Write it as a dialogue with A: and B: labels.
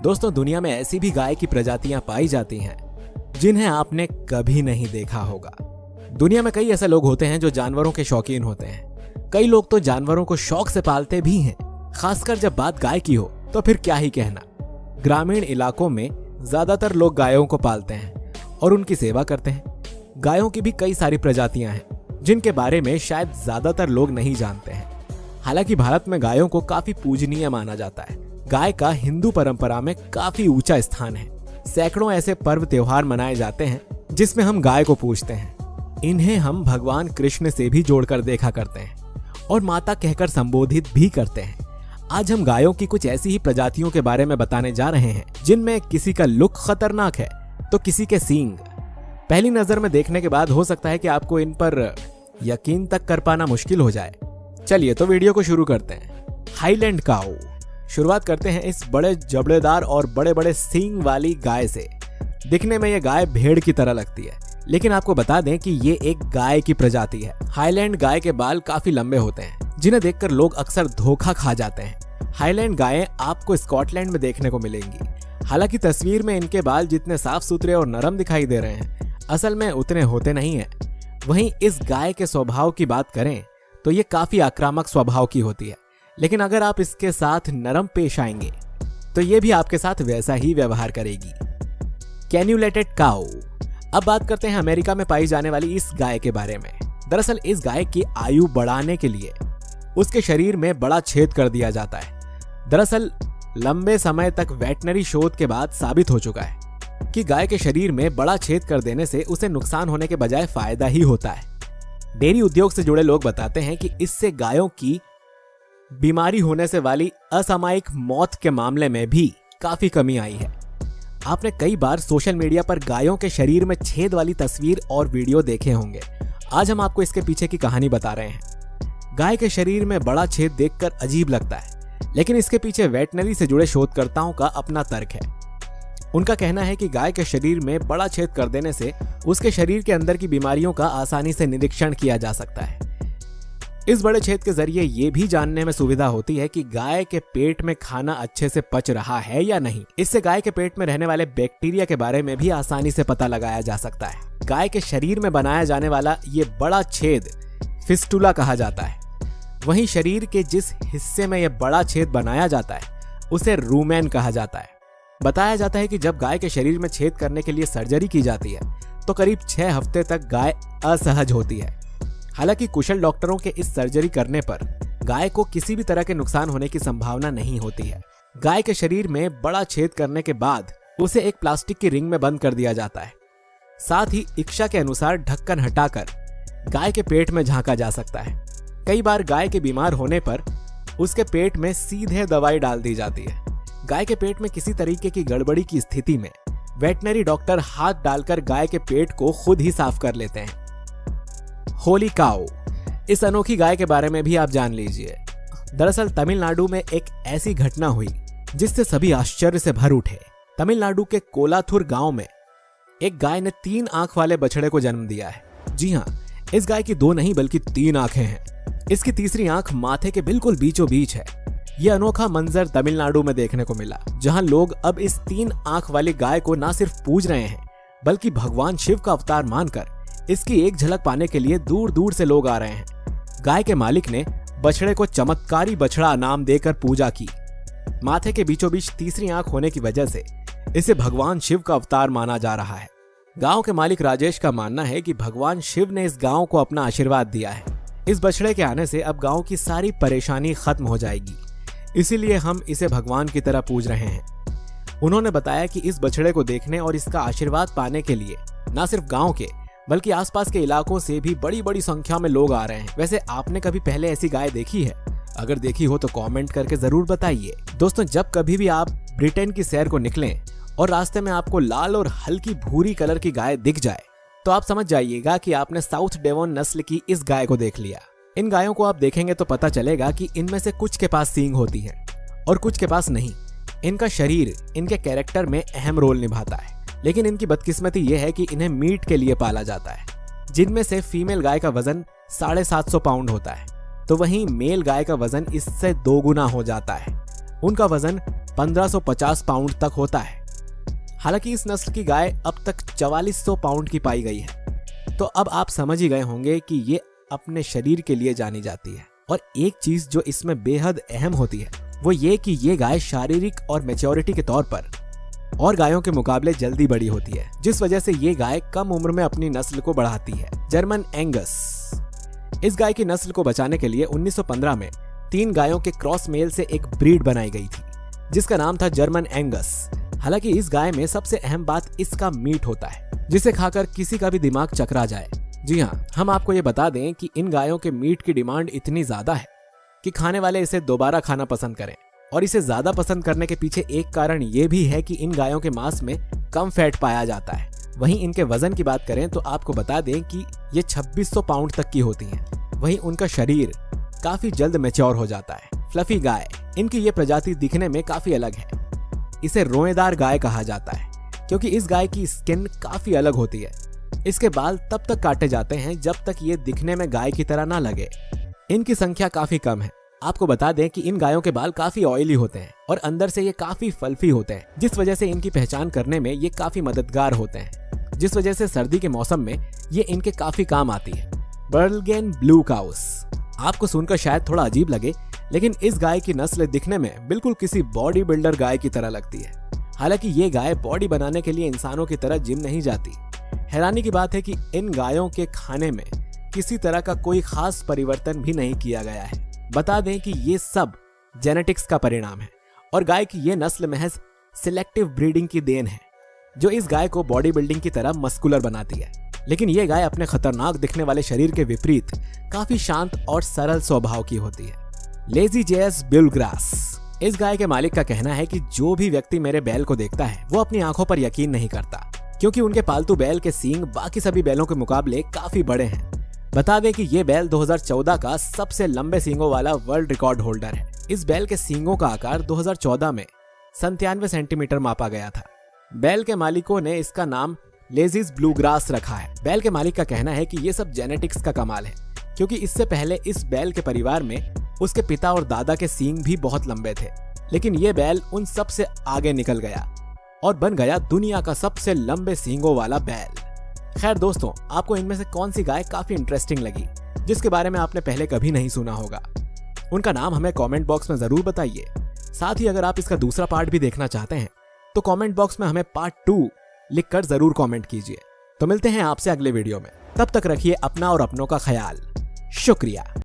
A: दोस्तों, दुनिया में ऐसी भी गाय की प्रजातियां पाई जाती हैं जिन्हें आपने कभी नहीं देखा होगा। दुनिया में कई ऐसे लोग होते हैं जो जानवरों के शौकीन होते हैं। कई लोग तो जानवरों को शौक से पालते भी हैं। खासकर जब बात गाय की हो तो फिर क्या ही कहना। ग्रामीण इलाकों में ज्यादातर लोग गायों को पालते हैं और उनकी सेवा करते हैं। गायों की भी कई सारी प्रजातियां हैं जिनके बारे में शायद ज्यादातर लोग नहीं जानते हैं। हालांकि भारत में गायों को काफी पूजनीय माना जाता है। गाय का हिंदू परंपरा में काफी ऊंचा स्थान है। सैकड़ों ऐसे पर्व त्योहार मनाए जाते हैं जिसमें हम गाय को पूजते हैं। इन्हें हम भगवान कृष्ण से भी जोड़कर देखा करते हैं और माता कहकर संबोधित भी करते हैं। आज हम गायों की कुछ ऐसी ही प्रजातियों के बारे में बताने जा रहे हैं जिनमें किसी का लुक खतरनाक है तो किसी के सींग। पहली नजर में देखने के बाद हो सकता है कि आपको इन पर यकीन तक कर पाना मुश्किल हो जाए। चलिए तो वीडियो को शुरू करते हैं। हाईलैंड काऊ। शुरुआत करते हैं इस बड़े जबड़ेदार और बड़े बड़े सींग वाली गाय से। दिखने में यह गाय भेड़ की तरह लगती है, लेकिन आपको बता दें कि ये एक गाय की प्रजाति है। हाईलैंड गाय के बाल काफी लंबे होते हैं जिन्हें देखकर लोग अक्सर धोखा खा जाते हैं। हाईलैंड गायें आपको स्कॉटलैंड में देखने को मिलेंगी। हालांकि तस्वीर में इनके बाल जितने साफ सुथरे और नरम दिखाई दे रहे हैं, असल में उतने होते नहीं हैं। वहीं इस गाय के स्वभाव की बात करें तो ये काफी आक्रामक स्वभाव की होती है, लेकिन अगर आप इसके साथ नरम पेश आएंगे तो ये भी आपके साथ वैसा ही व्यवहार करेगी। कैन्युलेटेड काऊ। अब बात करते हैं अमेरिका में पाई जाने वाली इस गाय के बारे में। दरअसल इस गाय की आयु बढ़ाने के लिए उसके शरीर में बड़ा छेद कर दिया जाता है। दरअसल लंबे समय तक वेटनरी शोध के बाद साबित हो चुका है कि गाय के शरीर में बड़ा छेद कर देने से उसे नुकसान होने के बजाय फायदा ही होता है। डेयरी उद्योग से जुड़े लोग बताते हैं कि इससे गायों की बीमारी होने से वाली असामयिक मौत के मामले में भी काफी कमी आई है। आपने कई बार सोशल मीडिया पर गायों के शरीर में छेद वाली तस्वीर और वीडियो देखे होंगे। आज हम आपको इसके पीछे की कहानी बता रहे हैं। गाय के शरीर में बड़ा छेद देखकर अजीब लगता है, लेकिन इसके पीछे वेटनरी से जुड़े शोधकर्ताओं का अपना तर्क है। उनका कहना है कि गाय के शरीर में बड़ा छेद कर देने से उसके शरीर के अंदर की बीमारियों का आसानी से निरीक्षण किया जा सकता है। इस बड़े छेद के जरिए ये भी जानने में सुविधा होती है कि गाय के पेट में खाना अच्छे से पच रहा है या नहीं। इससे गाय के पेट में रहने वाले बैक्टीरिया के बारे में भी आसानी से पता लगाया जा सकता है। गाय के शरीर में बनाया जाने वाला ये बड़ा छेद फिस्टुला कहा जाता है। वहीं शरीर के जिस हिस्से में यह बड़ा छेद बनाया जाता है उसे रूमेन कहा जाता है। बताया जाता है कि जब गाय के शरीर में छेद करने के लिए सर्जरी की जाती है तो करीब 6 हफ्ते तक गाय असहज होती है। हालांकि कुशल डॉक्टरों के इस सर्जरी करने पर गाय को किसी भी तरह के नुकसान होने की संभावना नहीं होती है। गाय के शरीर में बड़ा छेद करने के बाद उसे एक प्लास्टिक की रिंग में बंद कर दिया जाता है। साथ ही इच्छा के अनुसार ढक्कन हटाकर गाय के पेट में झांका जा सकता है। कई बार गाय के बीमार होने पर उसके पेट में सीधे दवाई डाल दी जाती है। गाय के पेट में किसी तरीके की गड़बड़ी की स्थिति में वेटनरी डॉक्टर हाथ डालकर गाय के पेट को खुद ही साफ कर लेते हैं। होली काऊ। इस अनोखी गाय के बारे में भी आप जान लीजिए। दरअसल तमिलनाडु में एक ऐसी घटना हुई जिससे सभी आश्चर्य से भर उठे। तमिलनाडु के कोलाथुर गांव में एक गाय ने 3 आंख वाले बछड़े को जन्म दिया है। जी हाँ, इस गाय की 2 नहीं बल्कि 3 आंखें हैं। इसकी तीसरी आंख माथे के बिल्कुल बीचों बीच है। यह अनोखा मंजर तमिलनाडु में देखने को मिला, जहां लोग अब इस 3 आंख वाली गाय को न सिर्फ पूज रहे हैं बल्कि भगवान शिव का अवतार मानकर इसकी एक झलक पाने के लिए दूर दूर से लोग आ रहे हैं। गाय के मालिक ने बछड़े को चमत्कारी बछड़ा नाम देकर पूजा की। माथे के बीचों बीच तीसरी आंख होने की वजह से इसे भगवान शिव का अवतार माना जा रहा है। गांव के मालिक राजेश का मानना है कि भगवान शिव ने इस गांव को अपना आशीर्वाद दिया है। इस बछड़े के आने से अब गांव की सारी परेशानी खत्म हो जाएगी, इसीलिए हम इसे भगवान की तरह पूज रहे हैं। उन्होंने बताया कि इस बछड़े को देखने और इसका आशीर्वाद पाने के लिए न सिर्फ गांव के बल्कि आसपास के इलाकों से भी बड़ी बड़ी संख्या में लोग आ रहे हैं। वैसे आपने कभी पहले ऐसी गाय देखी है? अगर देखी हो तो कमेंट करके जरूर बताइए। दोस्तों, जब कभी भी आप ब्रिटेन की सैर को निकलें और रास्ते में आपको लाल और हल्की भूरी कलर की गाय दिख जाए तो आप समझ जाइएगा कि आपने साउथ डेवोन नस्ल की इस गाय को देख लिया। इन गायों को आप देखेंगे तो पता चलेगा कि इनमें से कुछ के पास सींग होती है और कुछ के पास नहीं। इनका शरीर इनके कैरेक्टर में अहम रोल निभाता है, लेकिन इनकी बदकिस्मती यह है कि इन्हें मीट के लिए पाला जाता है, जिनमें से फीमेल गाय का वजन 750 पाउंड होता है, तो वहीं मेल गाय का वजन इससे 2 गुना हो जाता है। उनका वजन 1550 पाउंड तक होता है। हालांकि इस नस्ल की गाय अब तक 4400 पाउंड की पाई गई है। तो अब आप समझ ही गए होंगे कि ये अपने शरीर के लिए जानी जाती है। और एक चीज जो इसमें बेहद अहम होती है वो ये कि ये गाय शारीरिक और मैच्योरिटी के तौर पर और गायों के मुकाबले जल्दी बड़ी होती है, जिस वजह से ये गाय कम उम्र में अपनी नस्ल को बढ़ाती है। German Angus. इस गाय की नस्ल को बचाने के लिए 1915 में 3 गायों के क्रॉस मेल से एक ब्रीड बनाई गई थी जिसका नाम था जर्मन एंगस। हालांकि इस गाय में सबसे अहम बात इसका मीट होता है, जिसे खाकर किसी का भी दिमाग चकरा जाए। जी हाँ, हम आपको ये बता दें कि इन गायों के मीट की डिमांड इतनी ज्यादा है कि खाने वाले इसे दोबारा खाना पसंद करें। और इसे ज्यादा पसंद करने के पीछे एक कारण ये भी है कि इन गायों के मांस में कम फैट पाया जाता है। वहीं इनके वजन की बात करें तो आपको बता दें कि ये 2600 पाउंड तक की होती हैं। वहीं उनका शरीर काफी जल्द मैच्योर हो जाता है। फ्लफी गाय। इनकी ये प्रजाति दिखने में काफी अलग है। इसे रोएदार गाय कहा जाता है क्योंकि इस गाय की स्किन काफी अलग होती है। इसके बाल तब तक काटे जाते हैं जब तक ये दिखने में गाय की तरह ना लगे। इनकी संख्या काफी कम है। आपको बता दें कि इन गायों के बाल काफी ऑयली होते हैं और अंदर से ये काफी फल्फी होते हैं, जिस वजह से इनकी पहचान करने में ये काफी मददगार होते हैं, जिस वजह से सर्दी के मौसम में ये इनके काफी काम आती है। बर्लगेन ब्लू काउस। आपको सुनकर शायद थोड़ा अजीब लगे, लेकिन इस गाय की नस्ल दिखने में बिल्कुल किसी बॉडी बिल्डर गाय की तरह लगती है। हालांकि ये गाय बॉडी बनाने के लिए इंसानों की तरह जिम नहीं जाती। हैरानी की बात है कि इन गायों के खाने में किसी तरह का कोई खास परिवर्तन भी नहीं किया गया है। बता दें कि ये सब जेनेटिक्स का परिणाम है और गाय की ये नस्ल महज सिलेक्टिव ब्रीडिंग की देन है, जो इस गाय को बॉडी बिल्डिंग की तरह मस्कुलर बनाती है। लेकिन ये गाय अपने खतरनाक दिखने वाले शरीर के विपरीत काफी शांत और सरल स्वभाव की होती है। लेजी जेस बुलग्रास। इस गाय के मालिक का कहना है कि जो भी व्यक्ति मेरे बैल को देखता है वो अपनी आंखों पर यकीन नहीं करता, क्योंकि उनके पालतू बैल के सींग बाकी सभी बैलों के मुकाबले काफी बड़े हैं। बता दें कि ये बैल 2014 का सबसे लंबे सींगों वाला वर्ल्ड रिकॉर्ड होल्डर है। इस बैल के सींगों का आकार 2014 में 97 सेंटीमीटर मापा गया था। बैल के मालिकों ने इसका नाम लेजीज ब्लूग्रास रखा है। बैल के मालिक का कहना है कि ये सब जेनेटिक्स का कमाल है, क्योंकि इससे पहले इस बैल के परिवार में उसके पिता और दादा के सींग भी बहुत लंबे थे, लेकिन ये बैल उन सब से आगे निकल गया और बन गया दुनिया का सबसे लंबे सींगों वाला बैल। खैर दोस्तों, आपको इनमें से कौन सी गाय काफी इंटरेस्टिंग लगी, जिसके बारे में आपने पहले कभी नहीं सुना होगा? उनका नाम हमें कमेंट बॉक्स में जरूर बताइए। साथ ही अगर आप इसका दूसरा पार्ट भी देखना चाहते हैं तो कमेंट बॉक्स में हमें पार्ट 2 लिखकर जरूर कमेंट कीजिए। तो मिलते हैं आपसे अगले वीडियो में। तब तक रखिए अपना और अपनों का ख्याल। शुक्रिया।